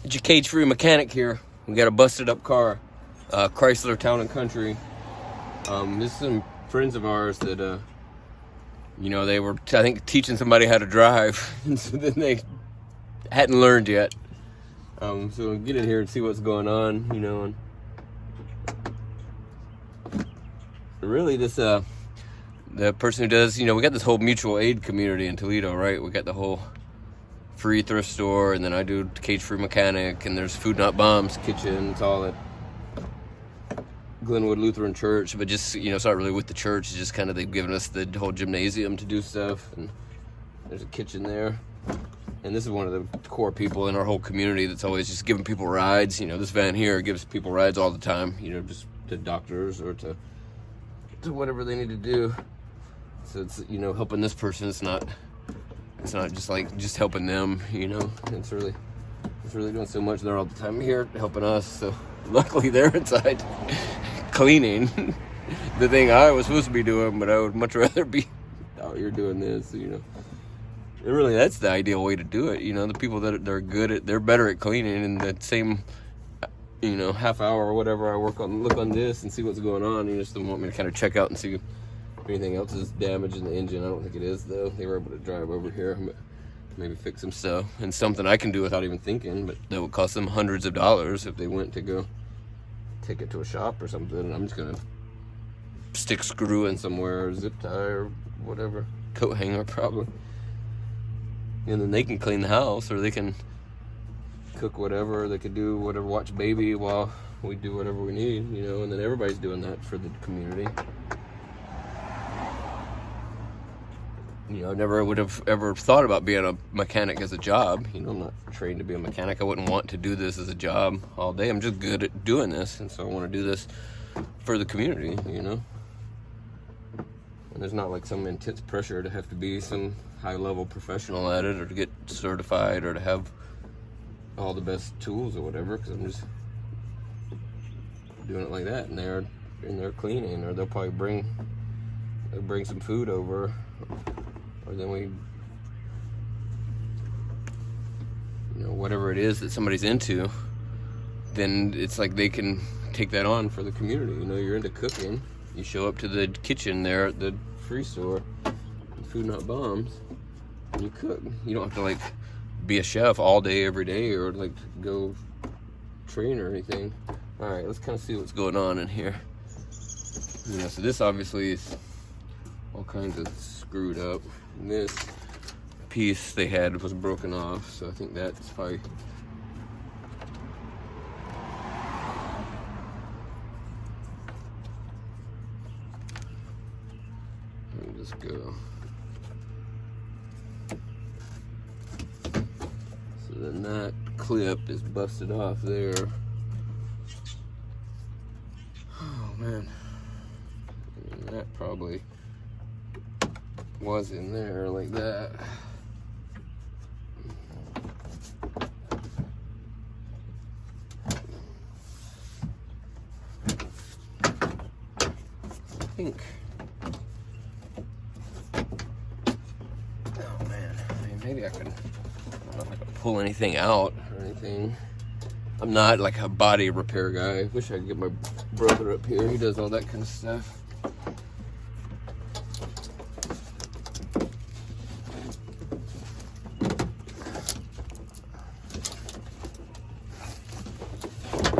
It's your cage-free mechanic here. We got a busted-up car, Chrysler Town and Country. This is some friends of ours that, they were, I think, teaching somebody how to drive, and so then they hadn't learned yet. So we'll get in here and see what's going on, and really this, the person who does, we got this whole mutual aid community in Toledo, right? We got the whole free thrift store, and then I do cage-free mechanic, and there's Food Not Bombs kitchen. It's all at Glenwood Lutheran Church, but just, it's not really with the church. It's just kind of, they've given us the whole gymnasium to do stuff, and there's a kitchen there. And this is one of the core people in our whole community that's always just giving people rides. This van here gives people rides all the time, just to doctors or to whatever they need to do. So it's, helping this person. It's not just like just helping them, It's really doing so much. They're all the time here helping us. So luckily they're inside cleaning the thing I was supposed to be doing, but I would much rather be out here doing this, And really, that's the ideal way to do it. The people that are good at, they're better at cleaning. And that same, half hour or whatever I look on this and see what's going on. You just don't want me to kind of check out and see if anything else is damaged in the engine. I don't think it is, though. They were able to drive over here, but maybe fix some stuff. And something I can do without even thinking, but that would cost them hundreds of dollars if they went to go take it to a shop or something. And I'm just going to stick screw in somewhere, or zip tie, or whatever. Coat hanger, probably. And then they can clean the house, or they can cook whatever. They could do whatever, watch baby while we do whatever we need, And then everybody's doing that for the community. I never would have ever thought about being a mechanic as a job. I'm not trained to be a mechanic. I wouldn't want to do this as a job all day. I'm just good at doing this, and so I want to do this for the community, And there's not like some intense pressure to have to be some high-level professional at it, or to get certified, or to have all the best tools or whatever, because I'm just doing it like that, and they're cleaning, or they'll probably bring some food over. Or then we, whatever it is that somebody's into, then it's like they can take that on for the community. You're into cooking, you show up to the kitchen there at the free store, Food Not Bombs, and you cook. You don't have to be a chef all day, every day, or go train or anything. All right, let's kind of see what's going on in here. So this obviously is all kinds of screwed up. And this piece they had was broken off, so I think that's probably. Let me just go. So then that clip is busted off there. Oh man. And that probably was in there like that. I think. Oh man, maybe I don't know if I could pull anything out or anything. I'm not like a body repair guy. I wish I could get my brother up here. He does all that kind of stuff.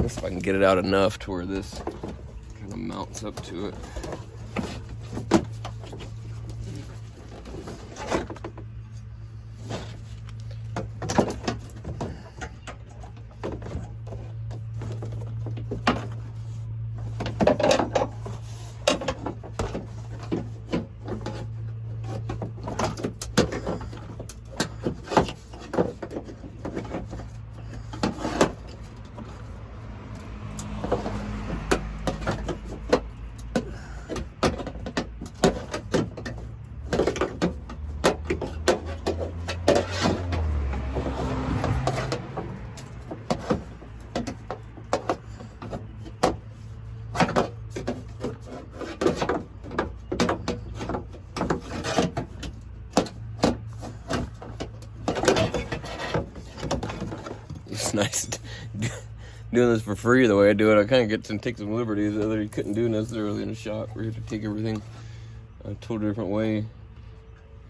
If I can get it out enough to where this kind of mounts up to it. nice doing this for free the way I do it. I kind of get to take some liberties that you couldn't do necessarily in a shop, where you have to take everything a totally different way.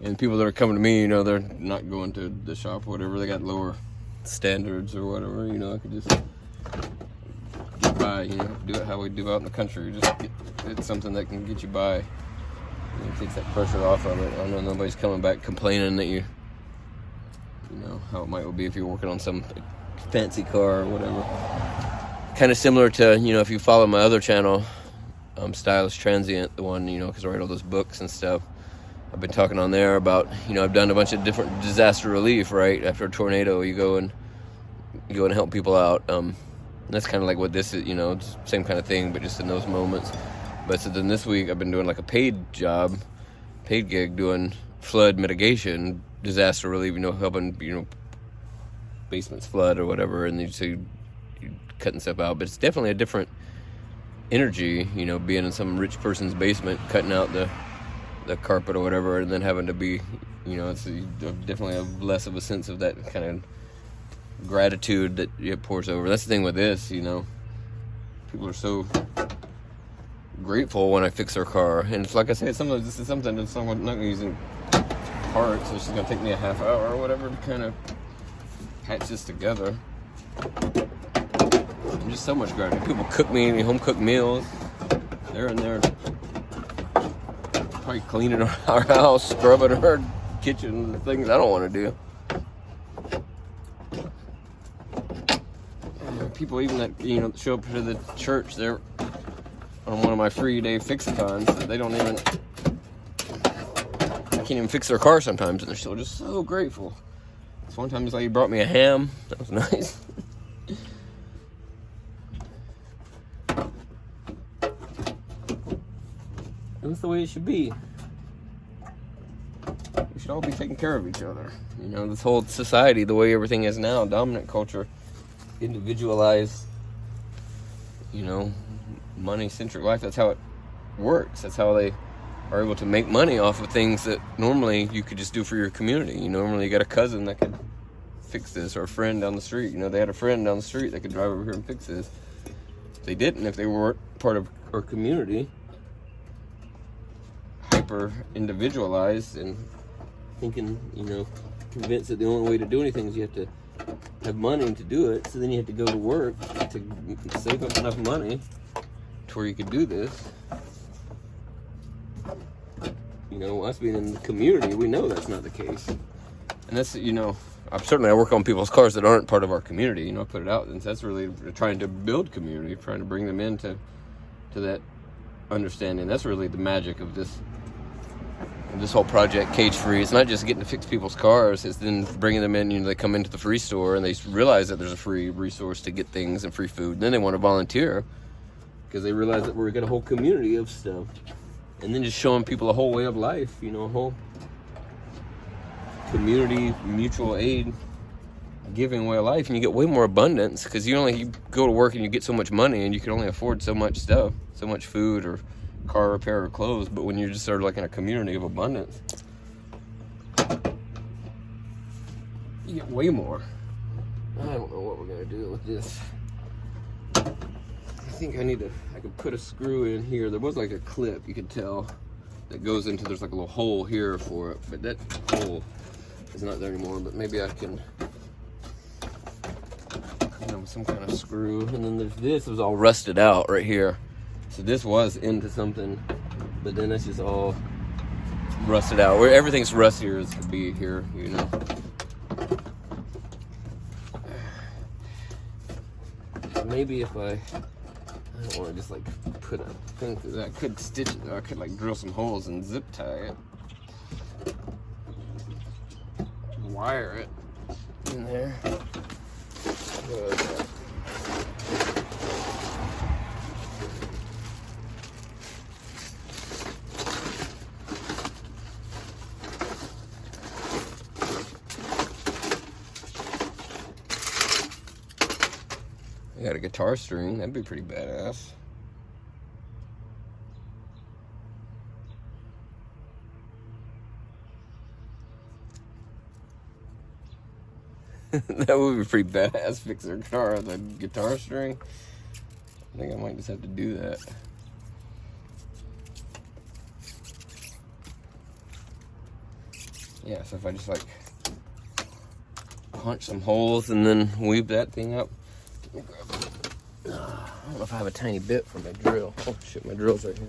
And people that are coming to me, you know, they're not going to the shop or whatever. They got lower standards or whatever, you know. I could just get by, you know, do it how we do out in the country. Just it's something that can get you by. It takes that pressure off of it. I know nobody's coming back complaining that you know, how it might be if you're working on some fancy car or whatever. Kind of similar to, you know, if you follow my other channel, Stylish Transient, the one, you know, because I write all those books and stuff. I've been talking on there about, you know, I've done a bunch of different disaster relief, right? After a tornado, you go and help people out. That's kind of like what this is, you know, it's the same kind of thing, but just in those moments. But so then this week I've been doing like a paid gig doing flood mitigation, disaster relief, you know, helping, you know, basements flood or whatever, and you're cutting stuff out. But it's definitely a different energy, you know, being in some rich person's basement, cutting out the carpet or whatever, and then having to be, you know, it's definitely less of a sense of that kind of gratitude that it pours over. That's the thing with this, you know. People are so grateful when I fix their car. And it's like I said, sometimes this is something that someone not using parts, so it's just going to take me a half hour or whatever to kind of patch this together. And just so much gratitude. People cook me home cooked meals. They're in there probably cleaning our house, scrubbing our kitchen, the things I don't want to do. People even that, you know, show up to the church, they're on one of my free day fix-a-thons, they don't even, I can't even fix their car sometimes, and they're still just so grateful. This one time, it's like he brought me a ham. That was nice. That's the way it should be. We should all be taking care of each other. You know, this whole society, the way everything is now, dominant culture, individualized, you know, money-centric life. That's how it works. That's how they are able to make money off of things that normally you could just do for your community. You know, normally you got a cousin that could fix this, or a friend down the street. You know, they had a friend down the street that could drive over here and fix this. They didn't if they weren't part of our community. Hyper individualized and thinking, you know, convinced that the only way to do anything is you have to have money to do it. So then you have to go to work to save up enough money to where you could do this. You know, us being in the community, we know that's not the case. And that's, you know, I work on people's cars that aren't part of our community, you know, I put it out. And that's really trying to build community, trying to bring them into that understanding. That's really the magic of this whole project, Cage Free. It's not just getting to fix people's cars, it's then bringing them in. You know, they come into the free store and they realize that there's a free resource to get things and free food. And then they want to volunteer because they realize that we've got a whole community of stuff. And then just showing people a whole way of life, you know, a whole community, mutual aid, giving way of life. And you get way more abundance because you go to work and you get so much money and you can only afford so much stuff, so much food or car repair or clothes. But when you're just sort of like in a community of abundance, you get way more. I don't know what we're gonna do with this. I think I could put a screw in here. There was like a clip, you could tell, that goes into, there's like a little hole here for it, but that hole is not there anymore. But maybe I can, you know, with some kind of screw. And then there's this, it was all rusted out right here. So this was into something, but then it's just all rusted out. Where everything's rustier as could be here, you know. Maybe if I don't want to just like put a thing through that, I could stitch it, or I could like drill some holes and zip tie it. Wire it in there. I got a guitar string, that'd be pretty badass. That would be pretty badass. Fix their guitar with a guitar string. I think I might just have to do that. Yeah, so if I just like punch some holes and then weave that thing up. I don't know if I have a tiny bit for my drill. Oh shit, my drill's right here.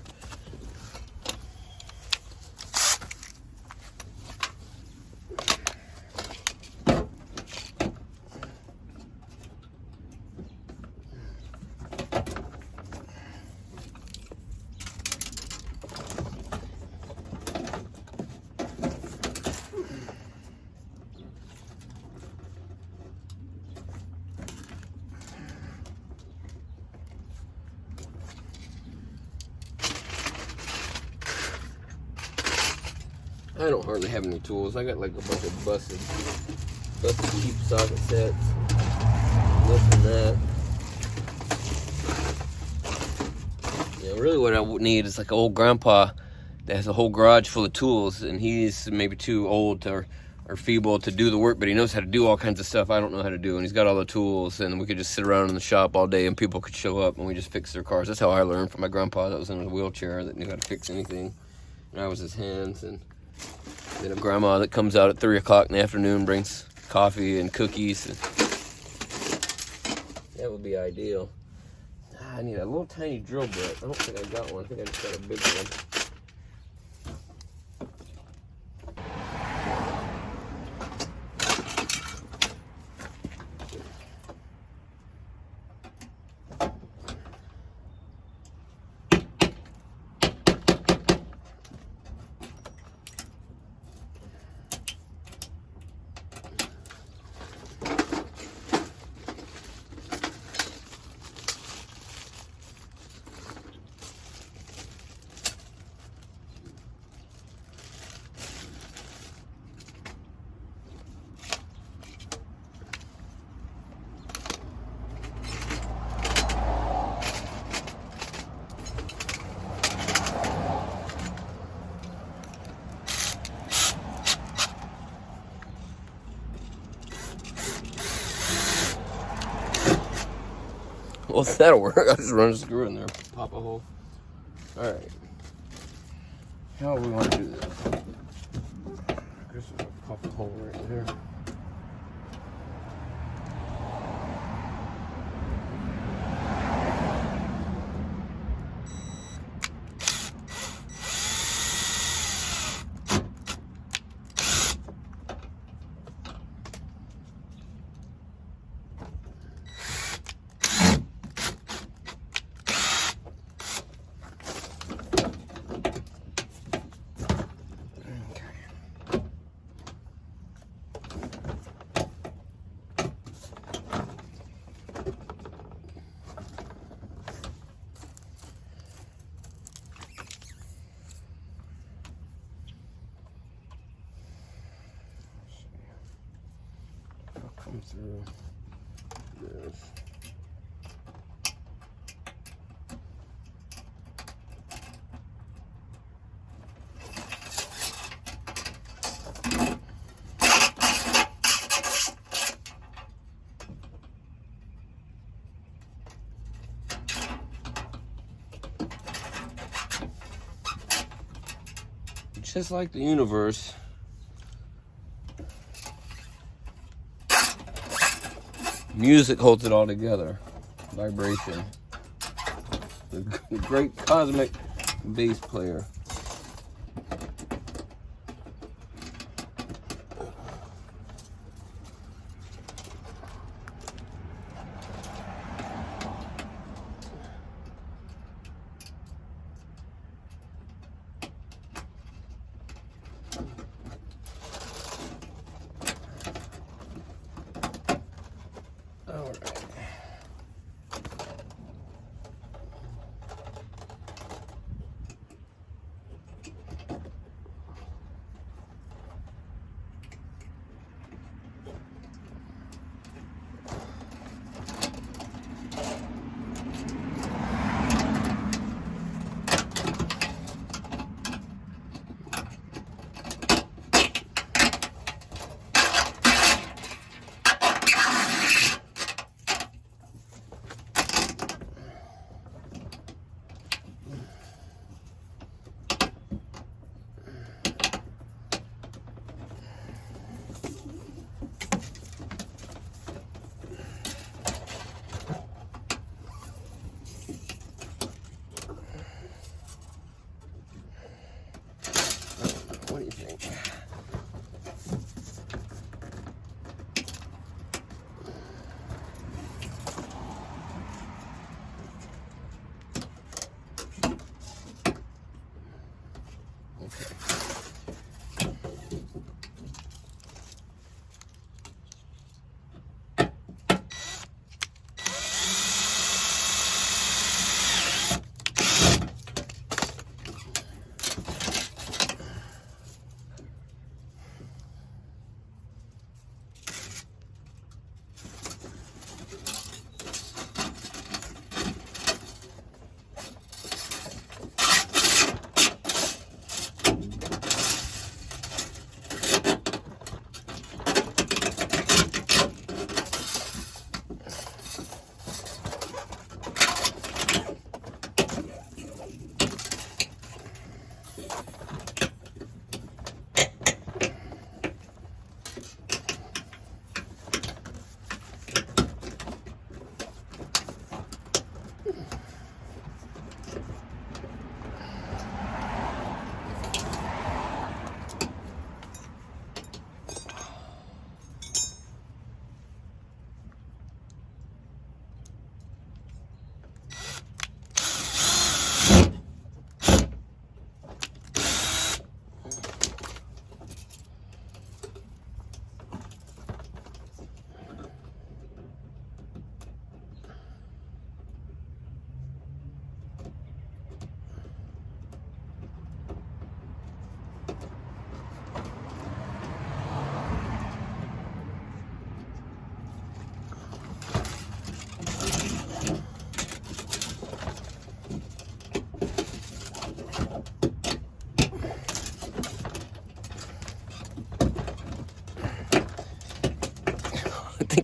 I don't hardly have any tools. I got like a bunch of busted cheap socket sets. This and that. Yeah, really what I would need is like an old grandpa that has a whole garage full of tools, and he's maybe too old or feeble to do the work, but he knows how to do all kinds of stuff I don't know how to do, and he's got all the tools, and we could just sit around in the shop all day and people could show up and we just fix their cars. That's how I learned from my grandpa that was in a wheelchair that knew how to fix anything. And I was his hands. And then a grandma that comes out at 3 o'clock in the afternoon, brings coffee and cookies. And that would be ideal. I need a little tiny drill bit. I don't think I got one. I think I just got a big one. Well, that'll work. I'll just run a screw in there, pop a hole. Alright. How do we want to do this? I guess I'll pop a hole right there. Come through this. Just like the universe, music holds it all together. Vibration. The great cosmic bass player.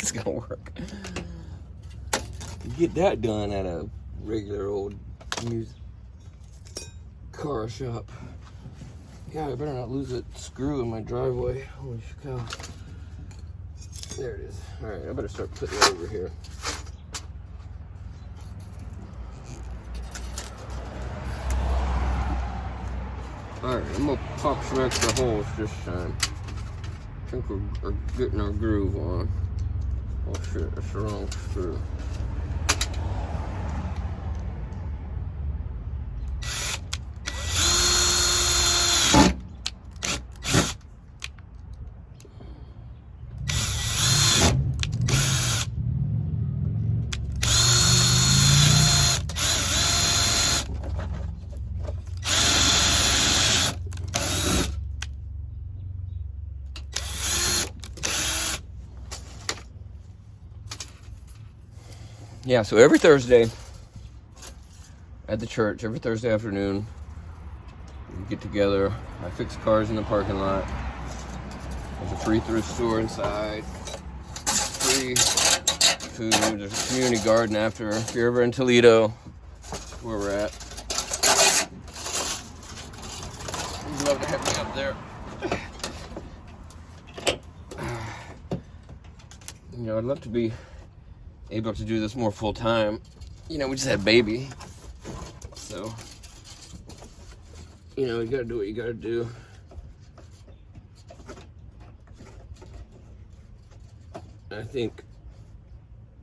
think it's gonna work. Get that done at a regular old music car shop. Yeah, I better not lose that screw in my driveway. Holy cow. There it is. Alright, I better start putting it over here. Alright, I'm gonna pop some extra holes this time. I think we're getting our groove on. Oh shit, that's the wrong screw. Yeah, so every Thursday at the church, every Thursday afternoon, we get together. I fix cars in the parking lot. There's a free thrift store inside. Free food. There's a community garden after. If you're ever in Toledo, that's where we're at. You'd love to have me up there. You know, I'd love to be able to do this more full time. You know, we just had a baby, so you know, you gotta do what you gotta do. I think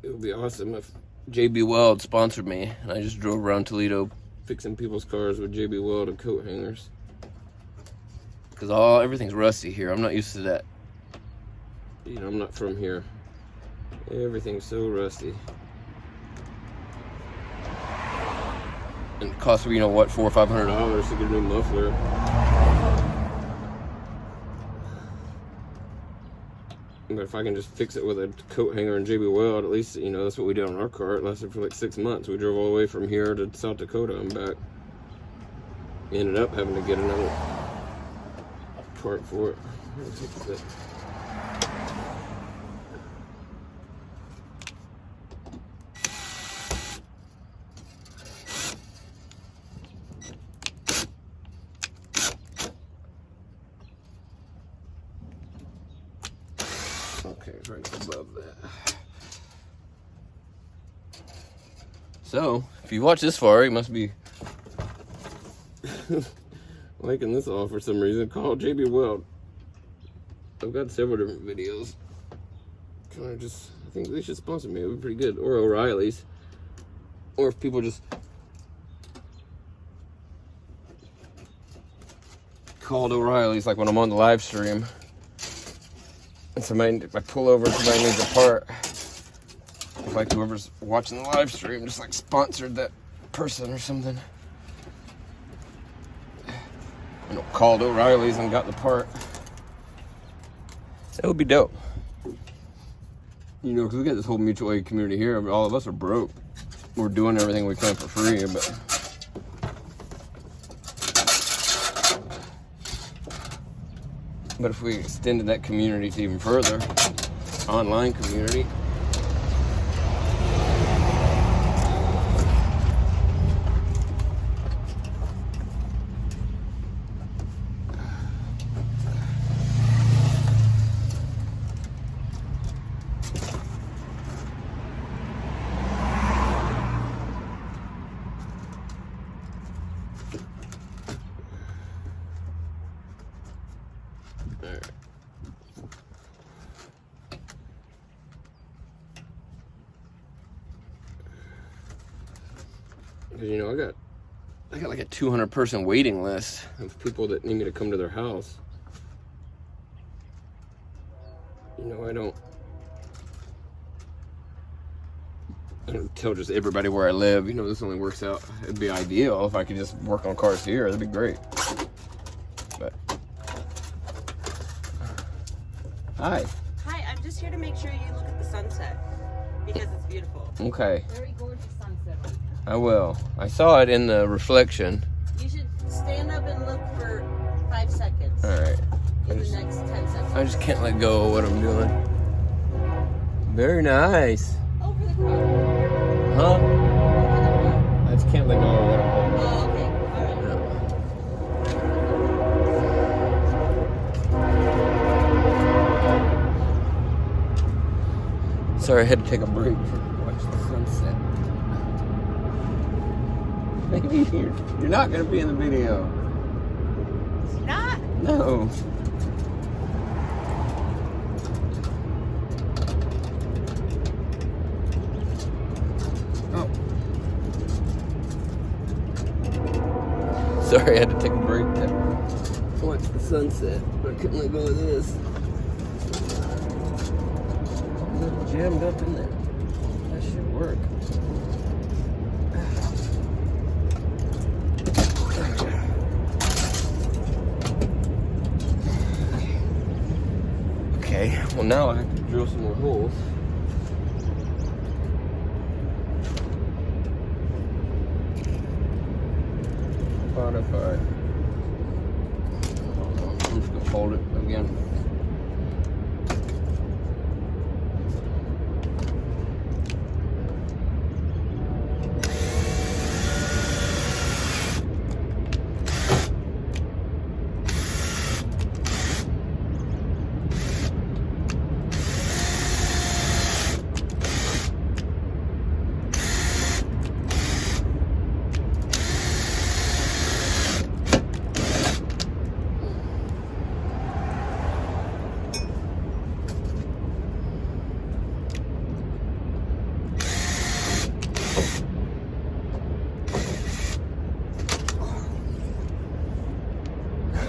it would be awesome if JB Weld sponsored me and I just drove around Toledo fixing people's cars with JB Weld and coat hangers, because everything's rusty here. I'm not used to that. You know, I'm not from here. Everything's so rusty. And it costs me, you know what, $400 or $500 to get a new muffler. But if I can just fix it with a coat hanger and JB Weld, at least, you know, that's what we did on our car. It lasted for like 6 months. We drove all the way from here to South Dakota and back. Ended up having to get another part for it. Okay, it's right above that. So, if you watch this far, you must be liking this all for some reason. Call JB Weld. I've got several different videos. I think they should sponsor me. It would be pretty good. Or O'Reilly's. Or if people just called O'Reilly's, like when I'm on the live stream. And if I pull over and somebody needs a part, if like whoever's watching the live stream just like sponsored that person or something, you know, called O'Reilly's and got the part, that would be dope. You know, because we got this whole mutual aid community here. All of us are broke. We're doing everything we can for free, but if we extended that community to even further, online community. All right. You know, I got like a 200 person waiting list of people that need me to come to their house. You know, I don't tell just everybody where I live. You know, this only works out. It'd be ideal if I could just work on cars here. That'd be great. But hi. Hi, I'm just here to make sure you look at the sunset because it's beautiful. Okay. Very gorgeous sunset right now. I will. I saw it in the reflection. You should stand up and look for 5 seconds. All right. In the next 10 seconds. I just can't let go of what I'm doing. Very nice. Over the car. Huh? I just can't let go of it. Oh, okay. All right. Sorry, I had to take a break to watch the sunset. Maybe you're not going to be in the video. It's not? No. Oh. Sorry, I had to take a break to watch the sunset, but I couldn't let go of this. A little jammed up in there. That should work. Okay, well now I have to drill some more holes. About if I'm just gonna hold it again.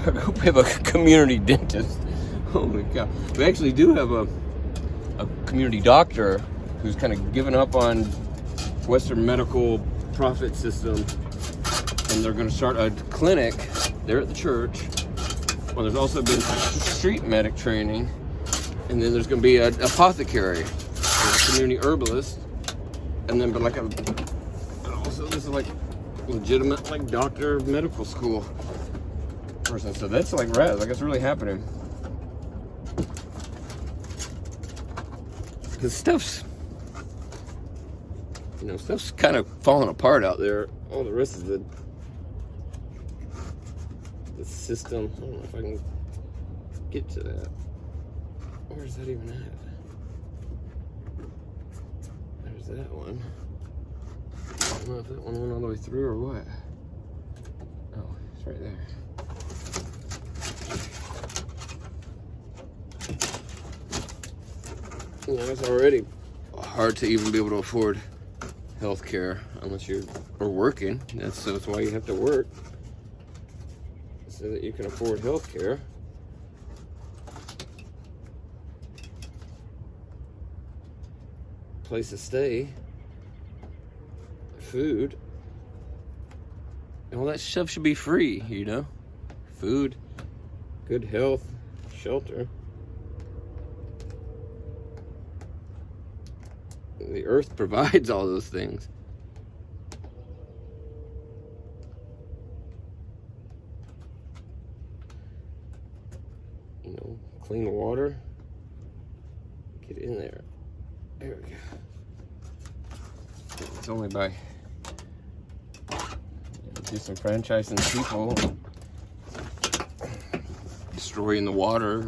I hope we have a community dentist. Holy cow. We actually do have a community doctor who's kind of given up on Western medical profit system, and they're going to start a clinic there at the church. Well, there's also been street medic training, and then there's going to be an apothecary, a community herbalist, and then and also this is like legitimate like doctor medical school person. So that's like rad. Like it's really happening. Because stuff's kind of falling apart out there. All the rest of the system. I don't know if I can get to that. Where's that even at? There's that one. I don't know if that one went all the way through or what. Oh, it's right there. Yeah, it's already hard to even be able to afford health care unless you are working. So that's why you have to work, so that you can afford health care. Place to stay, food, and all that stuff should be free, you know? Food, good health, shelter. The earth provides all those things. You know, clean water. Get in there. There we go. It's only by disenfranchising people, destroying the water.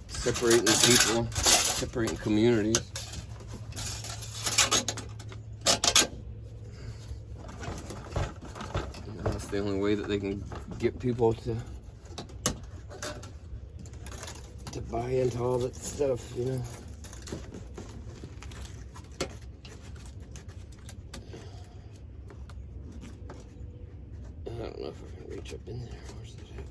Separating people, separating communities. You know, that's the only way that they can get people to buy into all that stuff, you know. I don't know if I can reach up in there. Where's that at?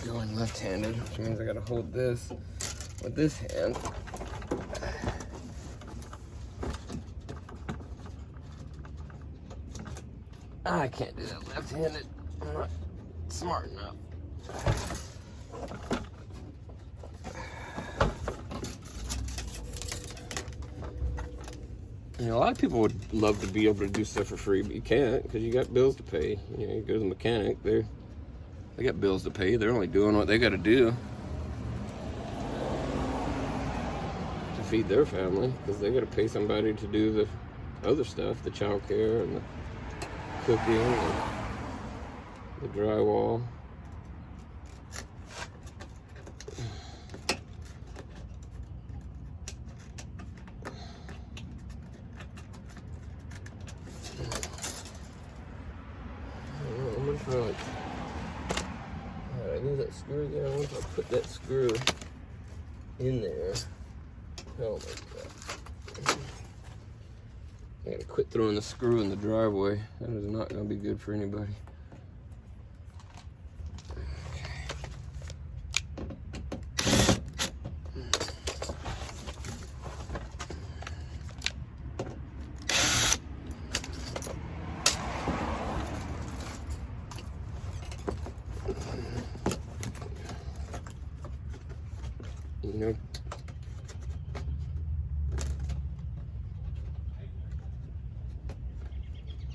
Going left-handed, which means I gotta hold this with this hand. I can't do that left-handed. I'm not smart enough. You know, a lot of people would love to be able to do stuff for free, but you can't because you got bills to pay. You know, you go to the mechanic, they got bills to pay. They're only doing what they got to do to feed their family because they got to pay somebody to do the other stuff, the child care and the cooking and the drywall. Alright, there's that screw there. I wonder if I put that screw in there. Oh my god. I gotta quit throwing the screw in the driveway. That is not gonna be good for anybody. You know,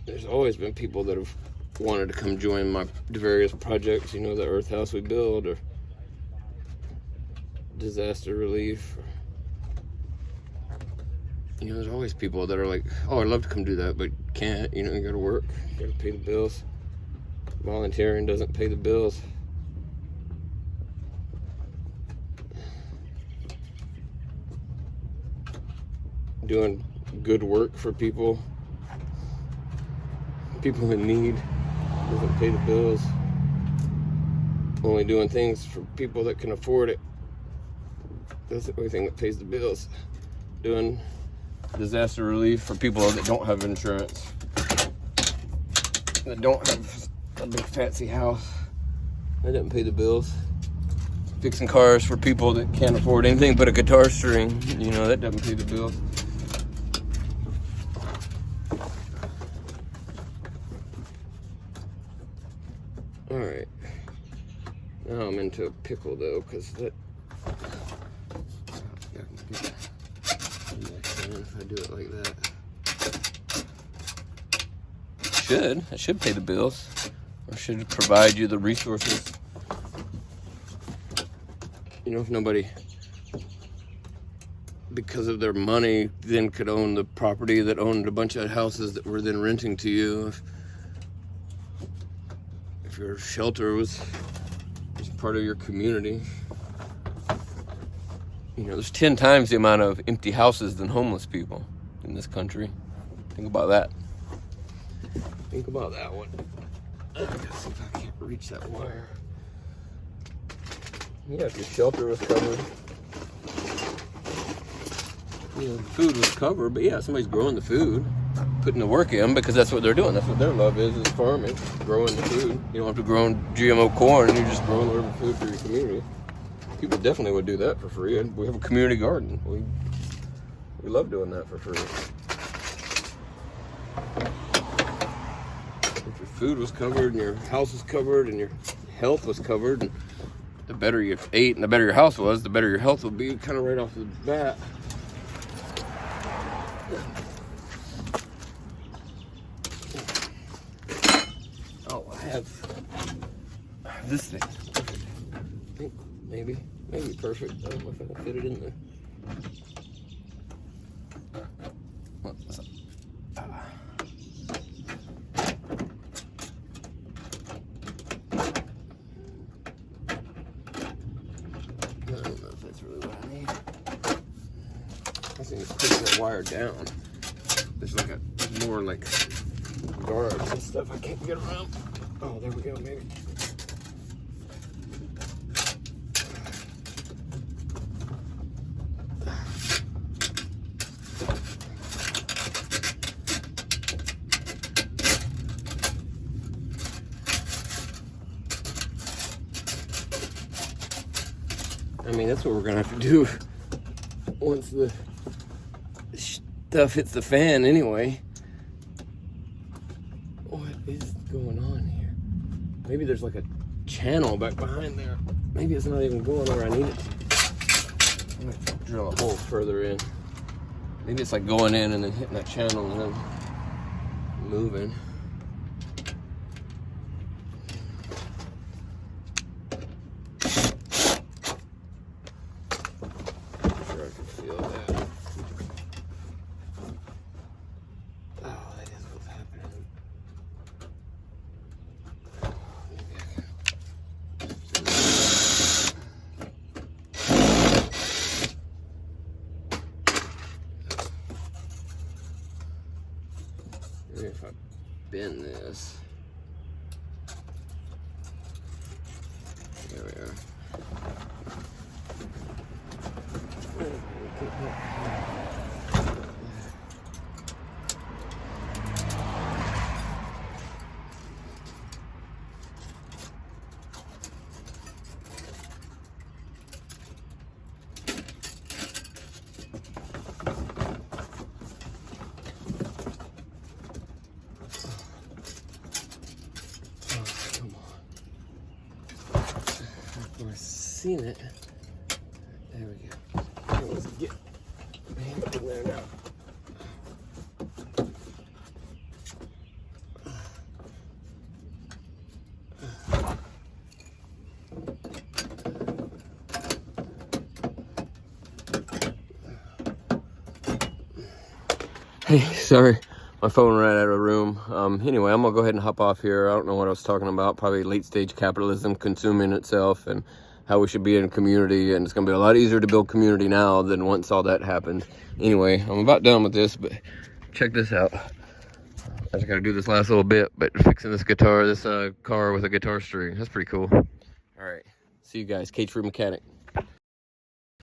there's always been people that have wanted to come join my various projects, you know, the earth house we build or disaster relief. You know, there's always people that are like, oh, I'd love to come do that, but can't, you know, you gotta work, you gotta pay the bills. Volunteering doesn't pay the bills. Doing good work for people in need doesn't pay the bills. Only doing things for people that can afford it, that's the only thing that pays the bills. Doing disaster relief for people that don't have insurance, that don't have a big fancy house, that doesn't pay the bills. Fixing cars for people that can't afford anything but a guitar string, you know, that doesn't pay the bills. Alright, now I'm into a pickle though, because that, if I do it like that. It should pay the bills, or should provide you the resources. You know, if nobody, because of their money, then could own the property that owned a bunch of houses that were then renting to you. If your shelter was part of your community, you know, there's 10 times the amount of empty houses than homeless people in this country. Think about that. Think about that one. I gotta see if I can't reach that wire. Yeah, if your shelter was covered, you know, the food was covered, but yeah, somebody's growing the food, putting the work in, because that's what they're doing. That's what their love is farming, growing the food. You don't have to grow GMO corn, you're just growing whatever food for your community. People definitely would do that for free, and we have a community garden. We love doing that for free. If your food was covered, and your house was covered, and your health was covered, and the better you ate and the better your house was, the better your health would be, kind of right off the bat. Oh, I have this thing. I think maybe perfect. I don't know if I can fit it in there. What's up? I don't know if that's really what I need. I think it's pushing that wire down. There's like a more like guards and stuff I can't get around. Oh, there we go, maybe. I mean, that's what we're gonna have to do once the stuff hits the fan anyway. What is Maybe there's like a channel back behind there. Maybe it's not even going where I need it to. I'm gonna drill a hole further in. Maybe it's like going in and then hitting that channel and then moving. I'm sure I can feel that. Oh, that is what's happening. Maybe if I bend this. There we are. I've seen it. There we go. Let's get in there now. Hey, sorry. My phone ran out of room. Anyway, I'm gonna go ahead and hop off here. I don't know what I was talking about. Probably late stage capitalism consuming itself and how we should be in a community. And it's gonna be a lot easier to build community now than once all that happened. Anyway, I'm about done with this, but check this out. I just gotta do this last little bit, but fixing this guitar, this car with a guitar string. That's pretty cool. All right, see you guys. Cage Free Mechanic.